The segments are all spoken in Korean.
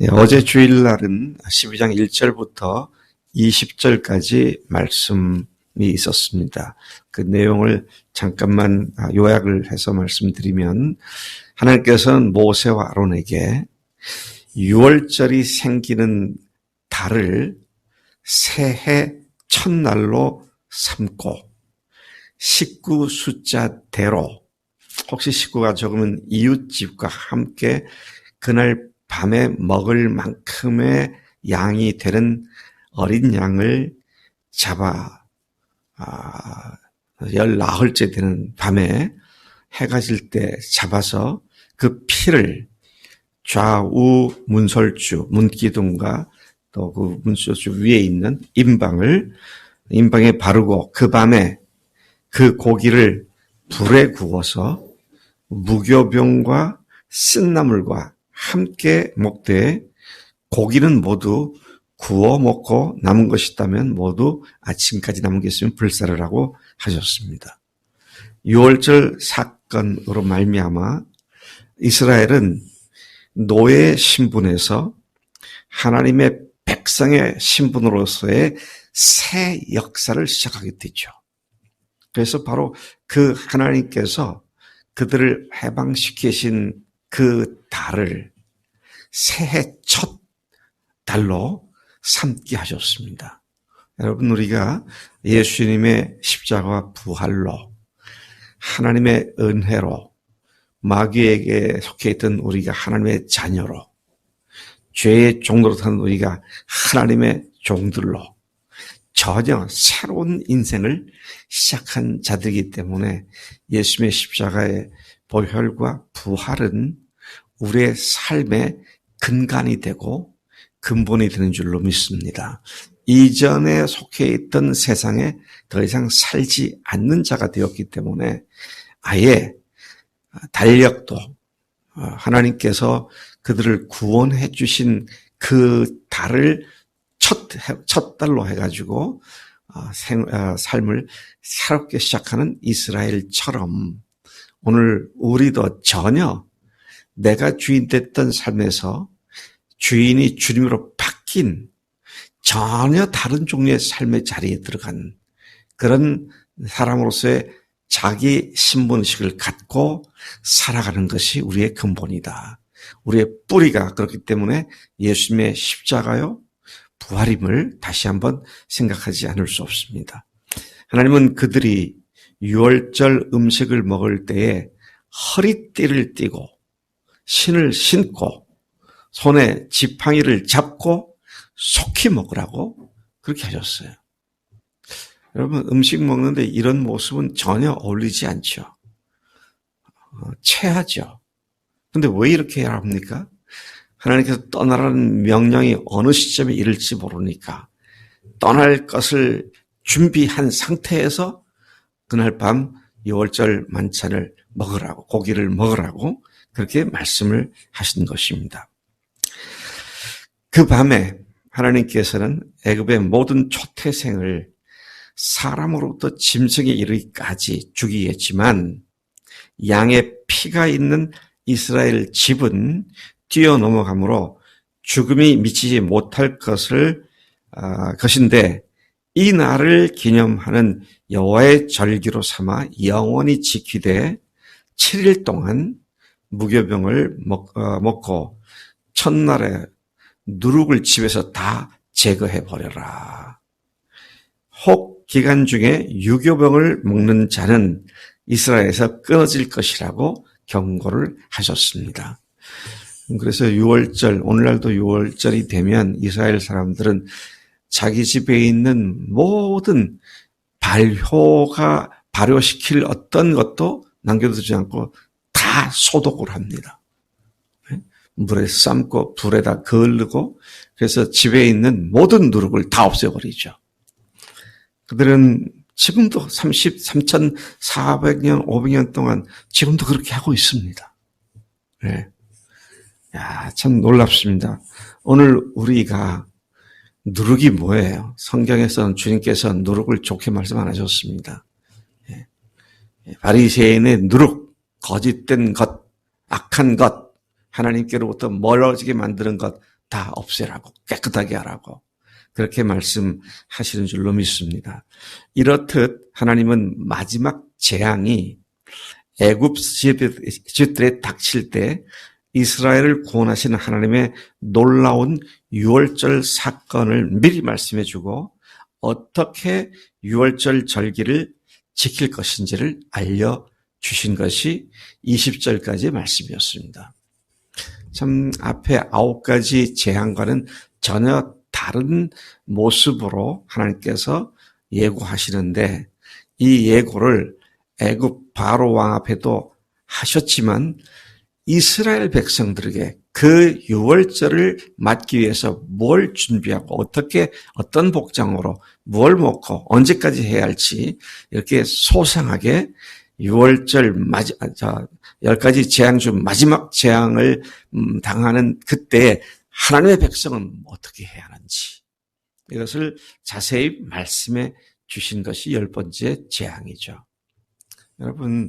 네, 어제 주일날은 12장 1절부터 20절까지 말씀이 있었습니다. 그 내용을 잠깐만 요약을 해서 말씀드리면, 하나님께서는 모세와 아론에게 6월절이 생기는 달을 새해 첫날로 삼고 식구 숫자대로, 혹시 식구가 적으면 이웃집과 함께 그날 밤에 먹을 만큼의 양이 되는 어린 양을 잡아 19일째 되는 밤에 해가 질 때 잡아서 그 피를 좌우 문설주, 문기둥과 또 그 문설주 위에 있는 임방에 바르고 그 밤에 그 고기를 불에 구워서 무교병과 쓴나물과 함께 먹되, 고기는 모두 구워 먹고 남은 것이 있다면 모두 아침까지 남은 게 있으면 불사를 하고 하셨습니다. 6월절 사건으로 말미암아 이스라엘은 노예 신분에서 하나님의 백성의 신분으로서의 새 역사를 시작하게 되죠. 그래서 바로 그 하나님께서 그들을 해방시키신 그 달을 새해 첫 달로 삼게 하셨습니다. 여러분, 우리가 예수님의 십자가와 부활로, 하나님의 은혜로, 마귀에게 속해 있던 우리가 하나님의 자녀로, 죄의 종로로 산 우리가 하나님의 종들로 전혀 새로운 인생을 시작한 자들이기 때문에 예수님의 십자가의 보혈과 부활은 우리의 삶의 근간이 되고 근본이 되는 줄로 믿습니다. 이전에 속해 있던 세상에 더 이상 살지 않는 자가 되었기 때문에 아예 달력도 하나님께서 그들을 구원해 주신 그 달을 첫 달로 해가지고 삶을 새롭게 시작하는 이스라엘처럼 오늘 우리도 전혀 내가 주인 됐던 삶에서 주인이 주님으로 바뀐 전혀 다른 종류의 삶의 자리에 들어간 그런 사람으로서의 자기 신분의식을 갖고 살아가는 것이 우리의 근본이다. 우리의 뿌리가 그렇기 때문에 예수님의 십자가요 부활임을 다시 한번 생각하지 않을 수 없습니다. 하나님은 그들이 6월절 음식을 먹을 때에 허리띠를 띠고 신을 신고 손에 지팡이를 잡고 속히 먹으라고 그렇게 하셨어요. 여러분, 음식 먹는데 이런 모습은 전혀 어울리지 않죠. 체하죠. 근데 왜 이렇게 해야 합니까? 하나님께서 떠나라는 명령이 어느 시점에 이를지 모르니까 떠날 것을 준비한 상태에서 그날 밤 6월절 만찬을 먹으라고, 고기를 먹으라고 그렇게 말씀을 하신 것입니다. 그 밤에 하나님께서는 애굽의 모든 초태생을 사람으로부터 짐승에 이르기까지 죽이겠지만 양의 피가 있는 이스라엘 집은 뛰어넘어가므로 죽음이 미치지 못할 것인데 이 날을 기념하는 여호와의 절기로 삼아 영원히 지키되 7일 동안 무교병을 먹고 첫날에 누룩을 집에서 다 제거해버려라. 혹 기간 중에 유교병을 먹는 자는 이스라엘에서 끊어질 것이라고 경고를 하셨습니다. 그래서 6월절, 오늘날도 6월절이 되면 이스라엘 사람들은 자기 집에 있는 모든 발효시킬 어떤 것도 남겨두지 않고 다 소독을 합니다. 물에 삶고 불에다 그을르고 그래서 집에 있는 모든 누룩을 다 없애버리죠. 그들은 지금도 3,400년, 500년 동안 지금도 그렇게 하고 있습니다. 네. 야, 참 놀랍습니다. 오늘 우리가 누룩이 뭐예요? 성경에서는 주님께서 누룩을 좋게 말씀 안 하셨습니다. 바리새인의 누룩, 거짓된 것, 악한 것, 하나님께로부터 멀어지게 만드는 것, 다 없애라고, 깨끗하게 하라고 그렇게 말씀하시는 줄로 믿습니다. 이렇듯 하나님은 마지막 재앙이 애굽 지들에 닥칠 때 이스라엘을 구원하시는 하나님의 놀라운 유월절 사건을 미리 말씀해 주고 어떻게 유월절 절기를 지킬 것인지를 알려주신 것이 20절까지의 말씀이었습니다. 참 앞에 9가지 재앙과는 전혀 다른 모습으로 하나님께서 예고하시는데 이 예고를 애굽 바로 왕 앞에도 하셨지만 이스라엘 백성들에게 그 유월절을 맞기 위해서 뭘 준비하고 어떻게 어떤 복장으로 뭘 먹고 언제까지 해야 할지 이렇게 소상하게 유월절 10가지 재앙 중 마지막 재앙을 당하는 그때 하나님의 백성은 어떻게 해야 하는지 이것을 자세히 말씀해 주신 것이 10번째 재앙이죠. 여러분,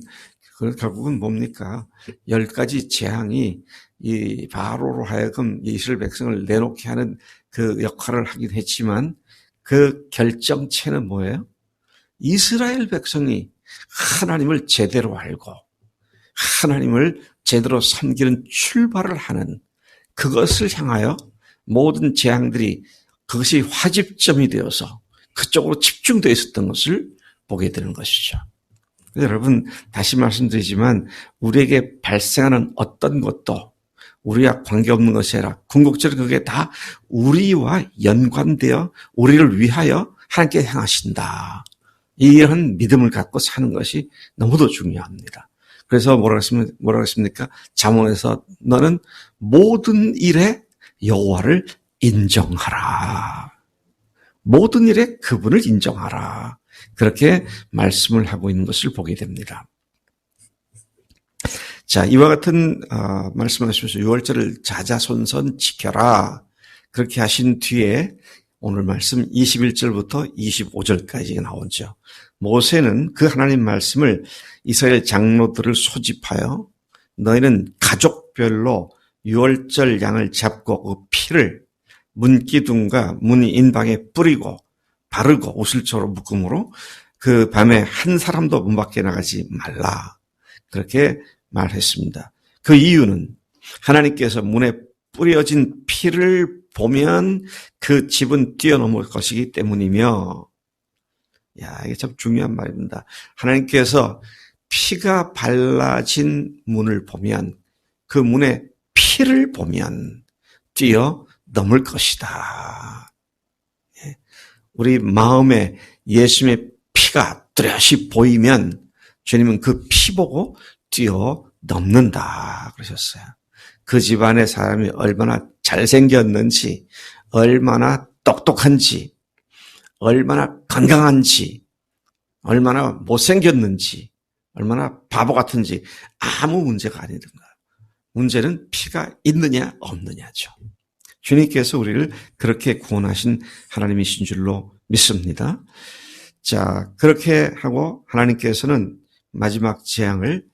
그 결국은 뭡니까? 10가지 재앙이 이 바로로 하여금 이스라엘 백성을 내놓게 하는 그 역할을 하긴 했지만 그 결정체는 뭐예요? 이스라엘 백성이 하나님을 제대로 알고 하나님을 제대로 섬기는 출발을 하는 그것을 향하여 모든 재앙들이 그것이 화집점이 되어서 그쪽으로 집중되어 있었던 것을 보게 되는 것이죠. 여러분 다시 말씀드리지만 우리에게 발생하는 어떤 것도 우리와 관계없는 것이 아니라 궁극적으로 그게 다 우리와 연관되어 우리를 위하여 하나님께 향하신다. 이런 믿음을 갖고 사는 것이 너무도 중요합니다. 그래서 뭐라고 했습니까? 잠언에서 너는 모든 일에 여호와를 인정하라. 모든 일에 그분을 인정하라. 그렇게 말씀을 하고 있는 것을 보게 됩니다. 자, 이와 같은 말씀하시면서 유월절을 자자손손 지켜라. 그렇게 하신 뒤에 오늘 말씀 21절부터 25절까지 나오죠. 모세는 그 하나님 말씀을 이스라엘 장로들을 소집하여 너희는 가족별로 유월절 양을 잡고 그 피를 문기둥과 문 인방에 뿌리고 바르고 우슬초로 묶음으로 그 밤에 한 사람도 문 밖에 나가지 말라. 그렇게 말했습니다. 그 이유는 하나님께서 문에 뿌려진 피를 보면 그 집은 뛰어넘을 것이기 때문이며, 이게 참 중요한 말입니다. 하나님께서 피가 발라진 문을 보면 그 문에 피를 보면 뛰어넘을 것이다. 우리 마음에 예수님의 피가 뚜렷이 보이면 주님은 그 피 보고 뛰어넘는다 그러셨어요. 그 집안의 사람이 얼마나 잘생겼는지, 얼마나 똑똑한지, 얼마나 건강한지, 얼마나 못생겼는지, 얼마나 바보 같은지 아무 문제가 아니든가. 문제는 피가 있느냐 없느냐죠. 주님께서 우리를 그렇게 구원하신 하나님이신 줄로 믿습니다. 자, 그렇게 하고 하나님께서는 마지막 재앙을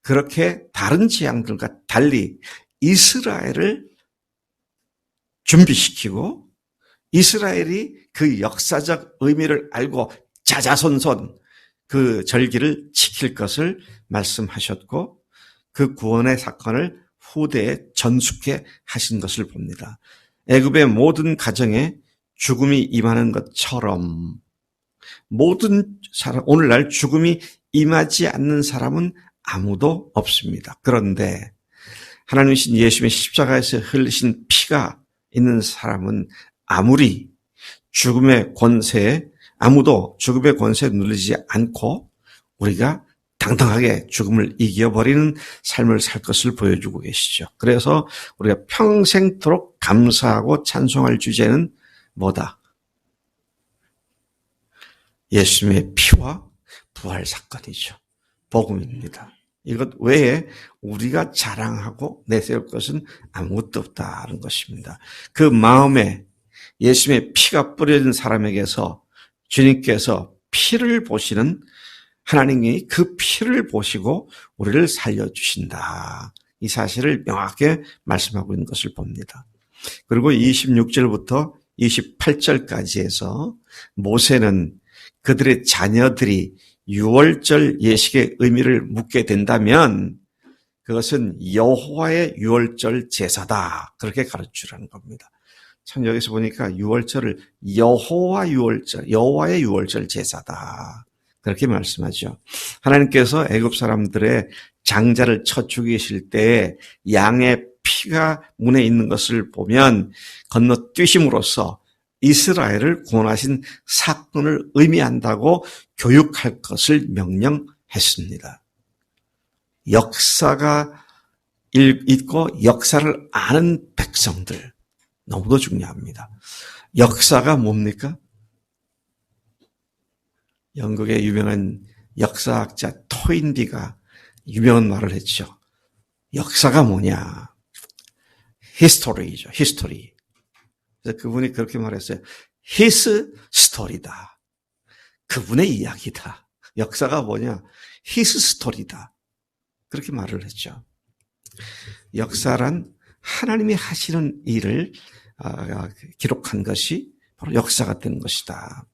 그렇게 다른 재앙들과 달리 이스라엘을 준비시키고 이스라엘이 그 역사적 의미를 알고 자자손손 그 절기를 지킬 것을 말씀하셨고 그 구원의 사건을 후대에 전숙해 하신 것을 봅니다. 애굽의 모든 가정에 죽음이 임하는 것처럼 모든 사람, 오늘날 죽음이 임하지 않는 사람은 아무도 없습니다. 그런데 하나님이신 예수님의 십자가에서 흘리신 피가 있는 사람은 아무리 죽음의 권세에 아무도 죽음의 권세에 눌리지 않고 우리가 당당하게 죽음을 이겨버리는 삶을 살 것을 보여주고 계시죠. 그래서 우리가 평생토록 감사하고 찬송할 주제는 뭐다? 예수님의 피와 부활 사건이죠. 복음입니다. 이것 외에 우리가 자랑하고 내세울 것은 아무것도 없다는 것입니다. 그 마음에 예수님의 피가 뿌려진 사람에게서 주님께서 피를 보시는 하나님이 그 피를 보시고 우리를 살려주신다. 이 사실을 명확하게 말씀하고 있는 것을 봅니다. 그리고 26절부터 28절까지 해서 모세는 그들의 자녀들이 유월절 예식의 의미를 묻게 된다면 그것은 여호와의 유월절 제사다. 그렇게 가르치라는 겁니다. 참 여기서 보니까 유월절을 여호와의 유월절 제사다. 그렇게 말씀하죠. 하나님께서 애굽 사람들의 장자를 쳐 죽이실 때 양의 피가 문에 있는 것을 보면 건너뛰심으로써 이스라엘을 구원하신 사건을 의미한다고 교육할 것을 명령했습니다. 역사가 있고 역사를 아는 백성들 너무도 중요합니다. 역사가 뭡니까? 영국의 유명한 역사학자 토인비가 유명한 말을 했죠. 역사가 뭐냐? 히스토리죠. 히스토리. 그래서 그분이 그렇게 말했어요. His story다. 그분의 이야기다. 역사가 뭐냐? His story다. 그렇게 말을 했죠. 역사란 하나님이 하시는 일을 기록한 것이 바로 역사가 되는 것이다.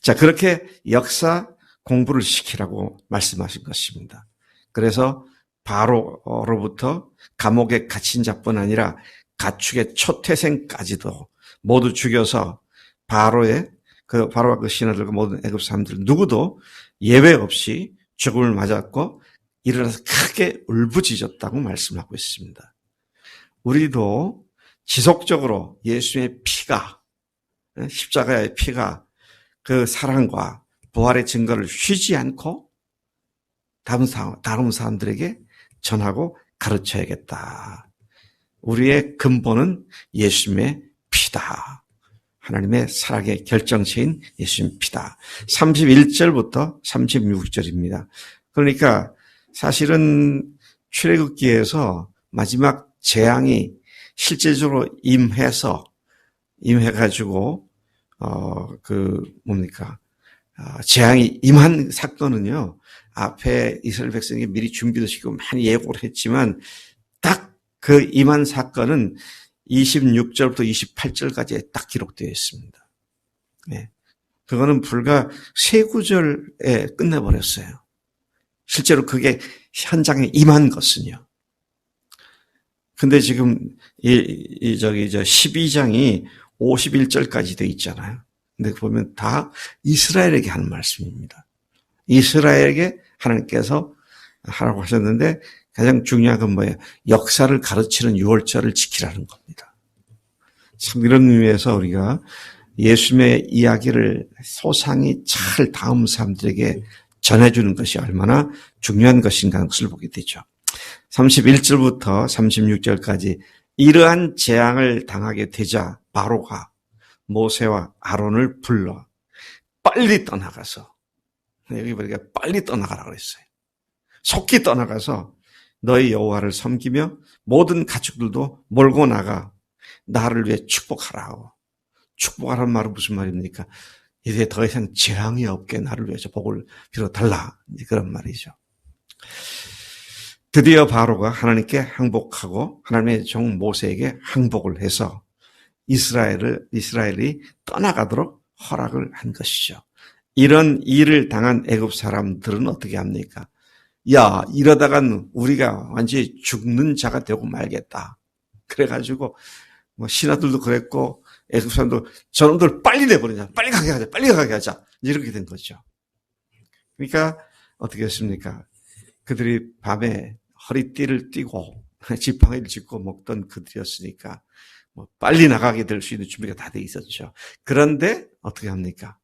자, 그렇게 역사 공부를 시키라고 말씀하신 것입니다. 그래서 바로로부터 감옥에 갇힌 자뿐 아니라 가축의 초태생까지도 모두 죽여서 바로와 그 신하들과 모든 애굽 사람들 누구도 예외 없이 죽음을 맞았고 일어나서 크게 울부짖었다고 말씀하고 있습니다. 우리도 지속적으로 예수님의 피가, 십자가의 피가 그 사랑과 부활의 증거를 쉬지 않고 다른 사람들에게 전하고 가르쳐야겠다. 우리의 근본은 예수님의 피다. 하나님의 사랑의 결정체인 예수님 피다. 31절부터 36절입니다. 그러니까 사실은 출애굽기에서 마지막 재앙이 실제적으로 임해가지고 재앙이 임한 사건은요, 앞에 이스라엘 백성이 미리 준비도 시키고 많이 예고를 했지만, 딱 그 임한 사건은 26절부터 28절까지 딱 기록되어 있습니다. 네. 그거는 불과 3구절에 끝내버렸어요. 실제로 그게 현장에 임한 것은요. 근데 지금 12장이 51절까지 돼 있잖아요. 근데 보면 다 이스라엘에게 하는 말씀입니다. 이스라엘에게 하나님께서 하라고 하셨는데 가장 중요한 건 뭐예요? 역사를 가르치는 유월절을 지키라는 겁니다. 참 이런 의미에서 우리가 예수님의 이야기를 소상히 잘 다음 사람들에게 전해주는 것이 얼마나 중요한 것인가 하는 것을 보게 되죠. 31절부터 36절까지 이러한 재앙을 당하게 되자 바로가 모세와 아론을 불러 빨리 떠나가서, 여기 보니까 빨리 떠나가라고 했어요. 속히 떠나가서 너희 여호와를 섬기며 모든 가축들도 몰고 나가 나를 위해 축복하라고. 축복하라는 말은 무슨 말입니까? 이제 더 이상 재앙이 없게 나를 위해서 복을 빌어달라. 그런 말이죠. 드디어 바로가 하나님께 항복하고 하나님의 종 모세에게 항복을 해서 이스라엘이 떠나가도록 허락을 한 것이죠. 이런 일을 당한 애굽 사람들은 어떻게 합니까? 야, 이러다간 우리가 완전히 죽는 자가 되고 말겠다. 그래가지고 신하들도 그랬고 애굽 사람도 저놈들 빨리 내버리자. 빨리 가게 하자. 이렇게 된 거죠. 그러니까 어떻게 했습니까? 그들이 밤에 허리띠를 띠고 지팡이를 짚고 먹던 그들이었으니까 빨리 나가게 될 수 있는 준비가 다 돼 있었죠. 그런데 어떻게 합니까?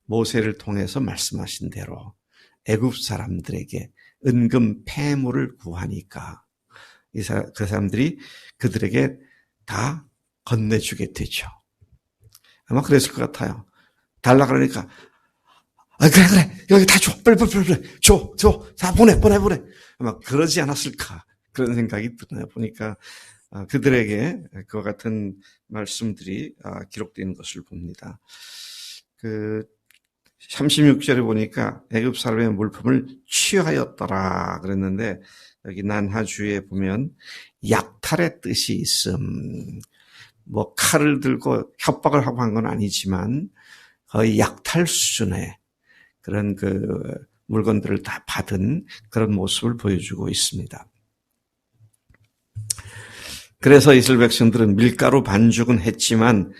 모세를 통해서 말씀하신 대로 애굽 사람들에게 은금 폐물을 구하니까 그 사람들이 그들에게 다 건네주게 되죠. 아마 그랬을 것 같아요. 달라 그러니까 그래 여기 다 줘. 빨리 줘. 다 보내. 아마 그러지 않았을까 그런 생각이 드네요. 보니까 그들에게 그와 같은 말씀들이 기록되어 있는 것을 봅니다. 36절에 보니까 애굽 사람의 물품을 취하였더라 그랬는데, 여기 난하주에 보면 약탈의 뜻이 있음. 뭐 칼을 들고 협박을 하고 한 건 아니지만 거의 약탈 수준의 그런 물건들을 다 받은 그런 모습을 보여주고 있습니다. 그래서 이스라엘 백성들은 밀가루 반죽은 했지만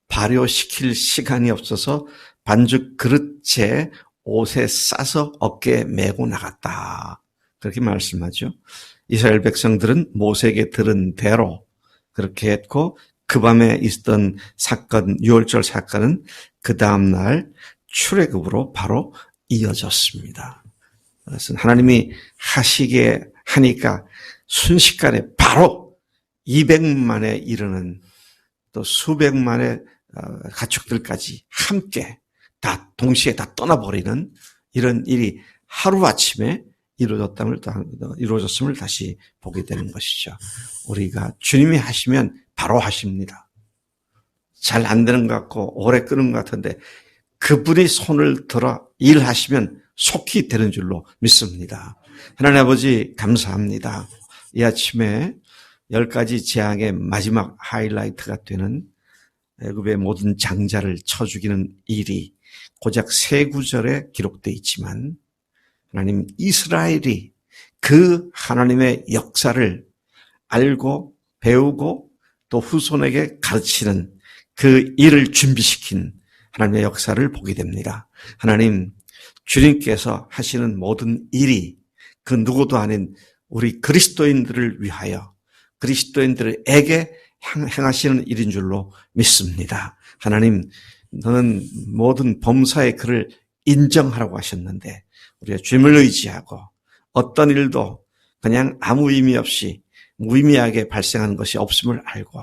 발효시킬 시간이 없어서 반죽 그릇째 옷에 싸서 어깨에 메고 나갔다. 그렇게 말씀하죠. 이스라엘 백성들은 모세에게 들은 대로 그렇게 했고, 그 밤에 있었던 사건, 6월절 사건은 그 다음날 출애굽으로 바로 이어졌습니다. 그것은 하나님이 하시게 하니까 순식간에 바로 200만에 이르는 또 수백만의 가축들까지 함께 다 동시에 다 떠나버리는 이런 일이 하루아침에 이루어졌음을 다시 보게 되는 것이죠. 우리가 주님이 하시면 바로 하십니다. 잘 안 되는 것 같고 오래 끄는 것 같은데 그분이 손을 들어 일하시면 속히 되는 줄로 믿습니다. 하나님 아버지 감사합니다. 이 아침에 10가지 재앙의 마지막 하이라이트가 되는 애굽의 모든 장자를 쳐 죽이는 일이 고작 3구절에 기록되어 있지만 하나님 이스라엘이 그 하나님의 역사를 알고 배우고 또 후손에게 가르치는 그 일을 준비시킨 하나님의 역사를 보게 됩니다. 하나님, 주님께서 하시는 모든 일이 그 누구도 아닌 우리 그리스도인들을 위하여 그리스도인들에게 행하시는 일인 줄로 믿습니다. 하나님, 너는 모든 범사의 그를 인정하라고 하셨는데 우리가 주님을 의지하고 어떤 일도 그냥 아무 의미 없이 무의미하게 발생하는 것이 없음을 알고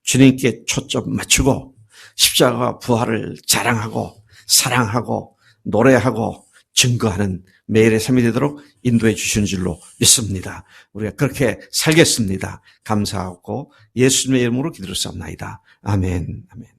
주님께 초점 맞추고 십자가와 부활을 자랑하고 사랑하고 노래하고 증거하는 매일의 삶이 되도록 인도해 주시는 줄로 믿습니다. 우리가 그렇게 살겠습니다. 감사하고 예수님의 이름으로 기도를 쌉나이다. 아멘. 아멘.